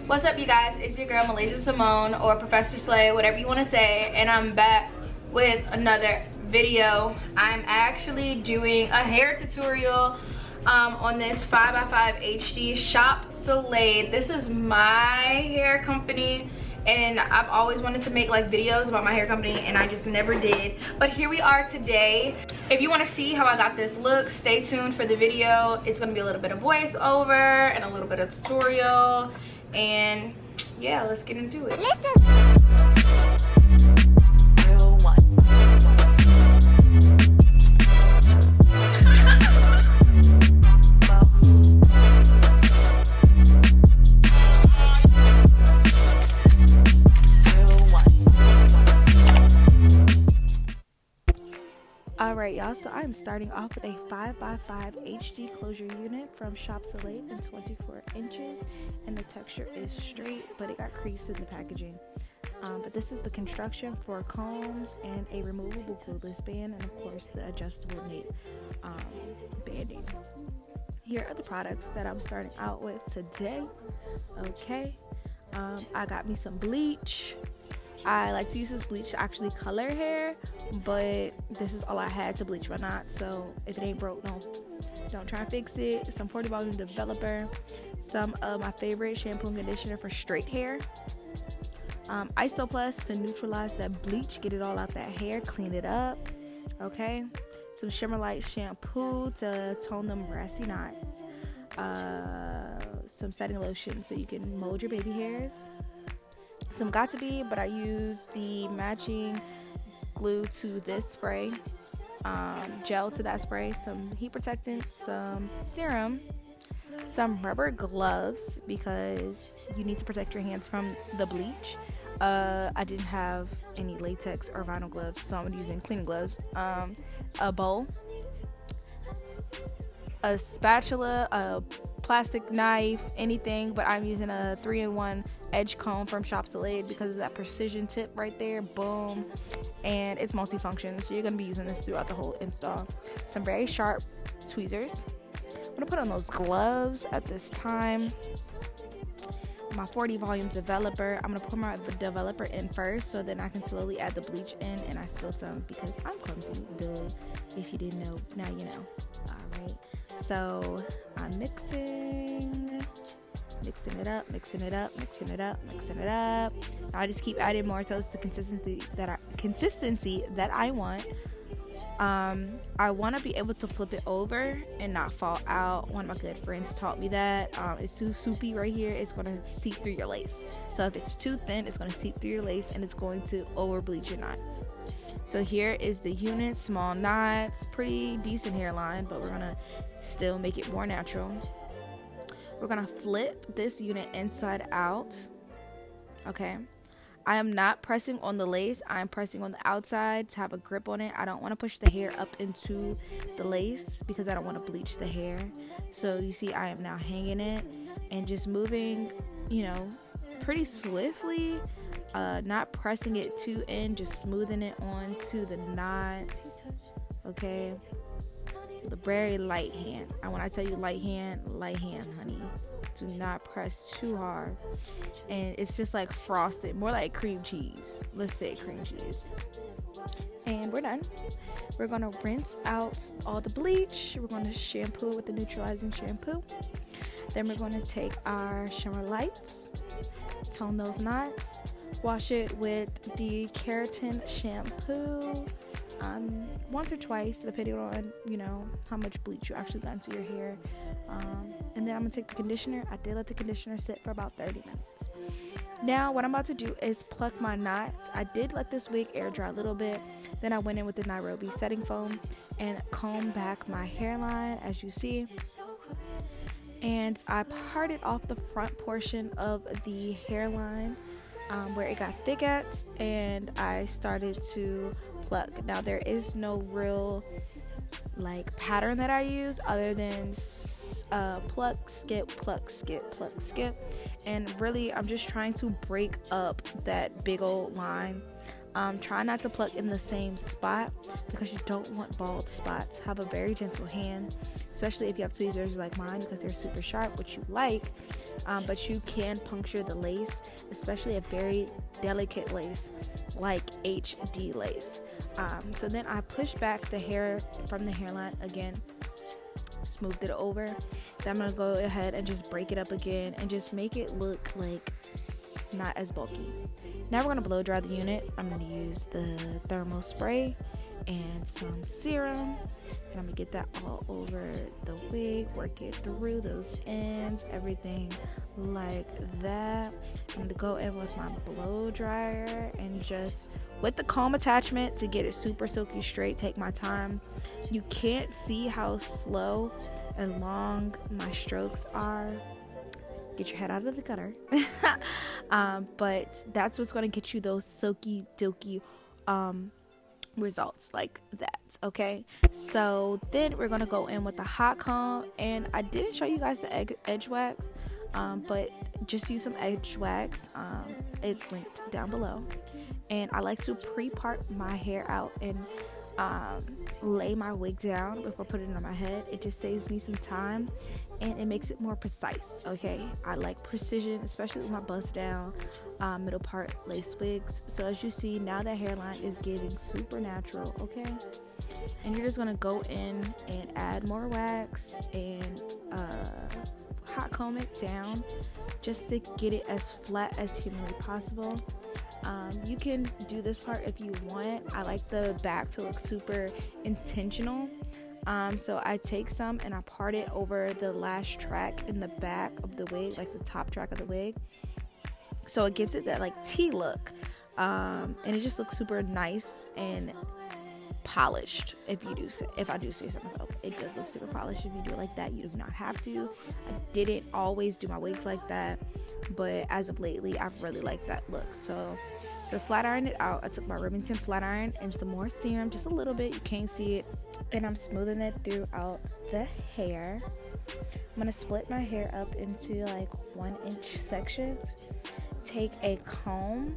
What's up, you guys? It's your girl Malysia Simone, or Professor Slay, whatever you want to say, and I'm back with another video. I'm actually doing a hair tutorial on this 5x5 HD SuhLAYYED. This is my hair company, and I've always wanted to make like videos about my hair company, and I just never did. But here we are today. If you want to see how I got this look, stay tuned for the video. It's going to be a little bit of voiceover and a little bit of tutorial. And yeah, let's get into it. Alright y'all, so I'm starting off with a 5x5 HD closure unit from SuhLAYYED in 24 inches, and the texture is straight, but it got creased in the packaging. But this is the construction for combs and a removable glueless band, and of course the adjustable nape banding. Here are the products that I'm starting out with today. Okay, I got me some bleach. I like to use this bleach to actually color hair, but this is all I had to bleach my knots, so if it ain't broke, don't try and fix it. Some 40 volume developer, some of my favorite shampoo and conditioner for straight hair, Iso Plus to neutralize that bleach, get it all out that hair, clean it up. Okay, some Shimmer Light shampoo to tone them brassy knots, some setting lotion so you can mold your baby hairs, some Got To Be, but I use the matching glue to this spray, gel to that spray, some heat protectant, some serum, some rubber gloves because you need to protect your hands from the bleach. I didn't have any latex or vinyl gloves, so I'm using cleaning gloves, a bowl, a spatula, a plastic knife, anything, but I'm using a 3-in-1 edge comb from SuhLAYYED because of that precision tip right there. Boom. And it's multifunction, so you're going to be using this throughout the whole install. Some very sharp tweezers. I'm going to put on those gloves at this time. My 40 volume developer. I'm going to put my developer in first, so then I can slowly add the bleach in, and I spilled some because I'm clumsy. If you didn't know, now you know. Alright, so I'm mixing it up. I just keep adding more until it's the consistency that I want. I want to be able to flip it over and not fall out. One of my good friends taught me that. It's too soupy right here, it's going to seep through your lace. So if it's too thin, it's going to seep through your lace and it's going to over bleach your knots. So here is the unit, small knots, pretty decent hairline, but we're going to still make it more natural. We're going to flip this unit inside out. Okay. I am not pressing on the lace. I'm pressing on the outside to have a grip on it. I don't want to push the hair up into the lace because I don't want to bleach the hair. So you see I am now hanging it and just moving, pretty swiftly. Not pressing it too in, just smoothing it onto the knots. Okay, with a very light hand. And when I tell you light hand, honey. Do not press too hard. And it's just like frosted, more like cream cheese. Let's say cream cheese. And we're done. We're gonna rinse out all the bleach. We're gonna shampoo with the neutralizing shampoo. Then we're gonna take our Shimmer Lights, tone those knots, wash it with the keratin shampoo once or twice, depending on how much bleach you actually got into your hair. And then I'm gonna take the conditioner. I did let the conditioner sit for about 30 minutes. Now what I'm about to do is pluck my knots. I did let this wig air dry a little bit, then I went in with the Nairobi setting foam and combed back my hairline, as you see. And I parted off the front portion of the hairline where it got thick at, and I started to pluck. Now there is no real pattern that I use other than pluck, skip, pluck, skip, pluck, skip. And really I'm just trying to break up that big old line Try not to pluck in the same spot because you don't want bald spots. Have a very gentle hand, especially if you have tweezers like mine, because they're super sharp, which you like. But you can puncture the lace, especially a very delicate lace like HD lace. So then I pushed back the hair from the hairline again, smoothed it over. Then I'm gonna go ahead and just break it up again and just make it look like not as bulky. Now we're gonna blow dry the unit. I'm gonna use the thermal spray and some serum, and I'm gonna get that all over the wig, work it through those ends, everything like that. I'm gonna go in with my blow dryer and just with the comb attachment to get it super silky straight. Take my time. You can't see how slow and long my strokes are. Get your head out of the gutter. But that's what's going to get you those silky dilky results like that. Okay, so then we're going to go in with the hot comb, and I didn't show you guys the edge wax, but just use some edge wax. It's linked down below. And I like to pre-part my hair out and lay my wig down before putting it on my head. It just saves me some time and it makes it more precise. Okay, I like precision, especially with my bust down middle part lace wigs. So as you see, now that hairline is getting super natural. Okay, and you're just gonna go in and add more wax and hot comb it down just to get it as flat as humanly possible. You can do this part if you want. I like the back to look super intentional. So I take some and I part it over the last track in the back of the wig, like the top track of the wig. So it gives it that like T look. And it just looks super nice and polished. If I do say so myself, it does look super polished if you do it like that. You do not have to. I didn't always do my wigs like that, but as of lately I've really liked that look. So to flat iron it out, I took my Remington flat iron and some more serum, just a little bit, you can't see it, and I'm smoothing it throughout the hair. I'm gonna split my hair up into like 1-inch sections, take a comb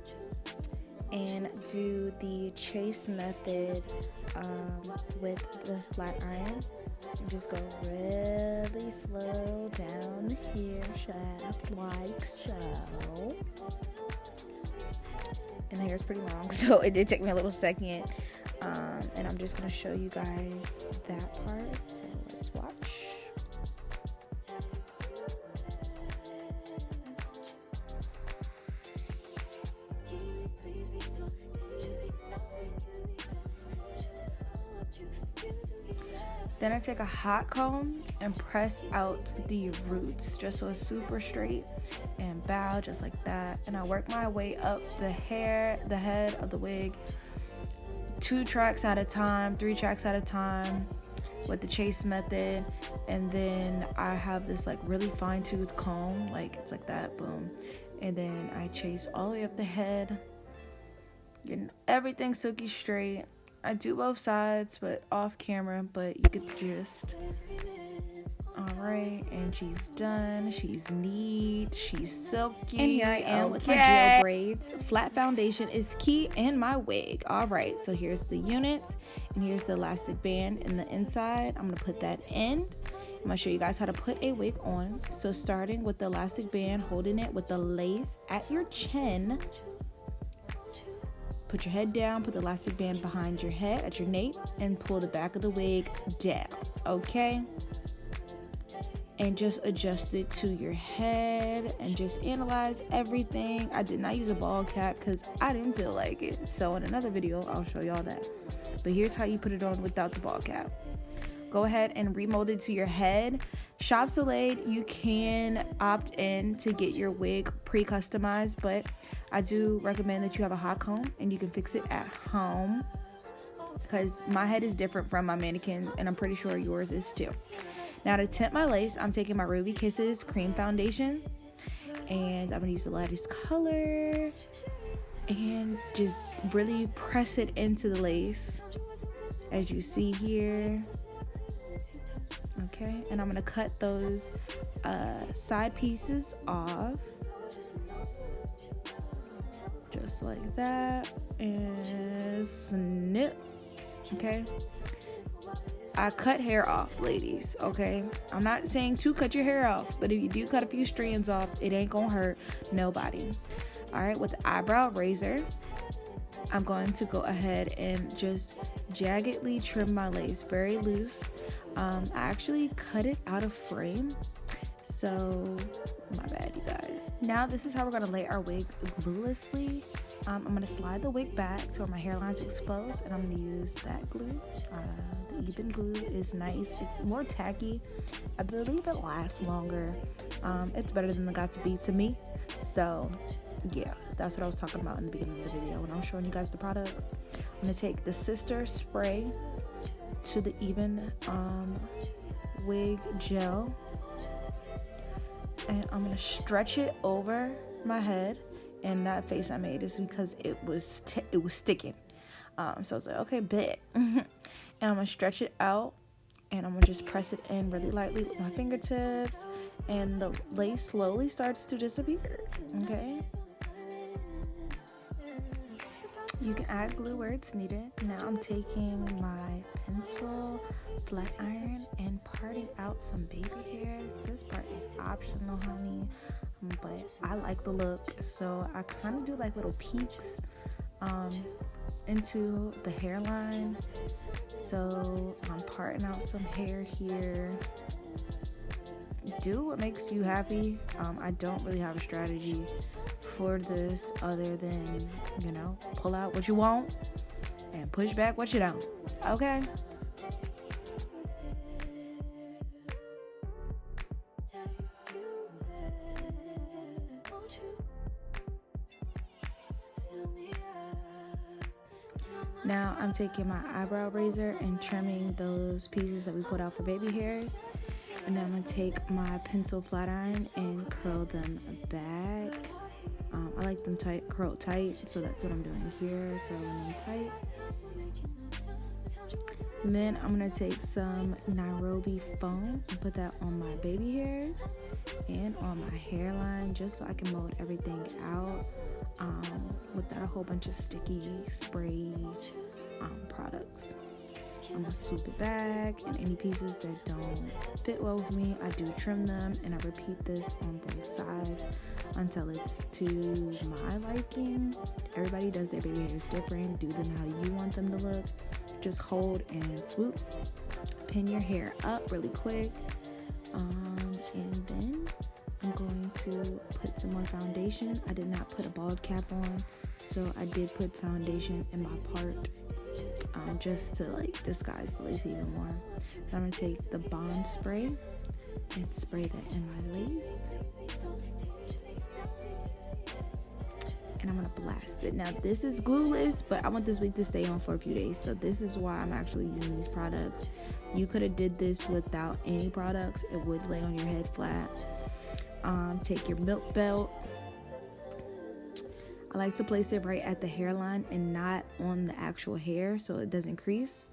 and do the chase method with the flat iron, and just go really slow down the hair shaft like so. And the hair is pretty long, so it did take me a little second, and I'm just gonna show you guys that part, so let's watch. Then I take a hot comb and press out the roots just so it's super straight and bow just like that. And I work my way up the head of the wig, 2 tracks at a time, 3 tracks at a time with the chase method. And then I have this like really fine tooth comb, like it's like that, boom. And then I chase all the way up the head, getting everything silky straight. I do both sides, but off camera, but you get the gist. Alright, and she's done. She's neat. She's silky. And here I am with my gel braids. Flat foundation is key in my wig. Alright, so here's the units, and here's the elastic band in the inside. I'm going to put that in. I'm going to show you guys how to put a wig on. So starting with the elastic band, holding it with the lace at your chin. Put your head down, put the elastic band behind your head at your nape, and pull the back of the wig down, okay? And just adjust it to your head and just analyze everything. I did not use a ball cap because I didn't feel like it. So in another video, I'll show y'all that. But here's how you put it on without the ball cap. Go ahead and remold it to your head. Shop SuhLAYYED, you can opt in to get your wig pre-customized, but I do recommend that you have a hot comb and you can fix it at home, because my head is different from my mannequin and I'm pretty sure yours is too. Now to tint my lace, I'm taking my Ruby Kisses cream foundation, and I'm gonna use the lightest color and just really press it into the lace as you see here. Okay, and I'm gonna cut those side pieces off just like that. and snip. Okay, I cut hair off, ladies. Okay, I'm not saying to cut your hair off, but if you do cut a few strands off, it ain't gonna hurt nobody. All right, with the eyebrow razor, I'm going to go ahead and just jaggedly trim my lace very loose. I actually cut it out of frame, so my bad, you guys. Now this is how we're gonna lay our wig gluelessly. I'm gonna slide the wig back so where my hairline's exposed, and I'm gonna use that glue. The even glue is nice. It's more tacky. I believe it lasts longer. It's better than the Got2b to me. So yeah, that's what I was talking about in the beginning of the video when I was showing you guys the products. I'm gonna take the sister spray to the even wig gel, and I'm gonna stretch it over my head. And that face I made is because it was sticking. So I was like, okay, bet. And I'm gonna stretch it out, and I'm gonna just press it in really lightly with my fingertips, and the lace slowly starts to disappear. Okay. You can add glue where it's needed. Now I'm taking my pencil flat iron and parting out some baby hairs. This part is optional, honey, but I like the look, so I kind of do like little peaks into the hairline. So I'm parting out some hair here. Do what makes you happy. I don't really have a strategy for this other than, you know, pull out what you want and push back what you don't. Okay. Now I'm taking my eyebrow razor and trimming those pieces that we put out for baby hairs. And then I'm going to take my pencil flat iron and curl them back. I like them tight, curled tight, so that's what I'm doing here, curling them tight. And then I'm going to take some Nairobi foam and put that on my baby hairs and on my hairline, just so I can mold everything out without a whole bunch of sticky spray products. I'm gonna swoop it back, and any pieces that don't fit well with me, I do trim them, and I repeat this on both sides until it's to my liking. Everybody does their baby hairs different. Do them how you want them to look. Just hold and swoop. Pin your hair up really quick, and then I'm going to put some more foundation. I did not put a bald cap on, so I did put foundation in my part. Just to like disguise the lace even more. So I'm gonna take the Bond spray and spray that in my lace, and I'm gonna blast it. Now this is glueless, but I want this wig to stay on for a few days, so this is why I'm actually using these products. You could have did this without any products. It would lay on your head flat. Take your milk belt. I like to place it right at the hairline and not on the actual hair so it doesn't crease.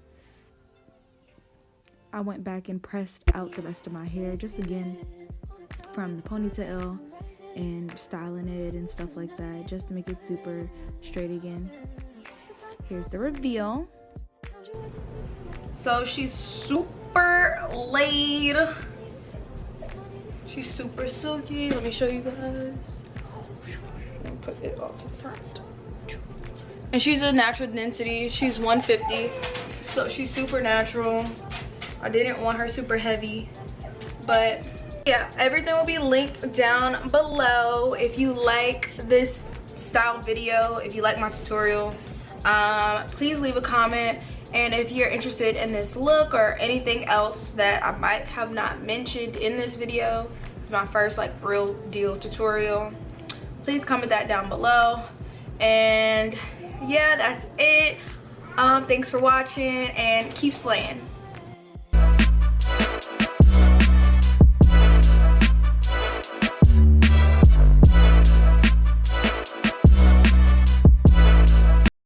I went back and pressed out the rest of my hair, just again from the ponytail, and styling it and stuff like that, just to make it super straight again. Here's the reveal. So she's super laid. She's super silky. Let me show you guys. Put it all to the front. And she's a natural density. She's 150, so she's super natural. I didn't want her super heavy, but yeah, everything will be linked down below. If you like this style video, if you like my tutorial, please leave a comment. And if you're interested in this look or anything else that I might have not mentioned in this video, it's my first like real deal tutorial, please comment that down below. And yeah, that's it. Thanks for watching, and keep slaying.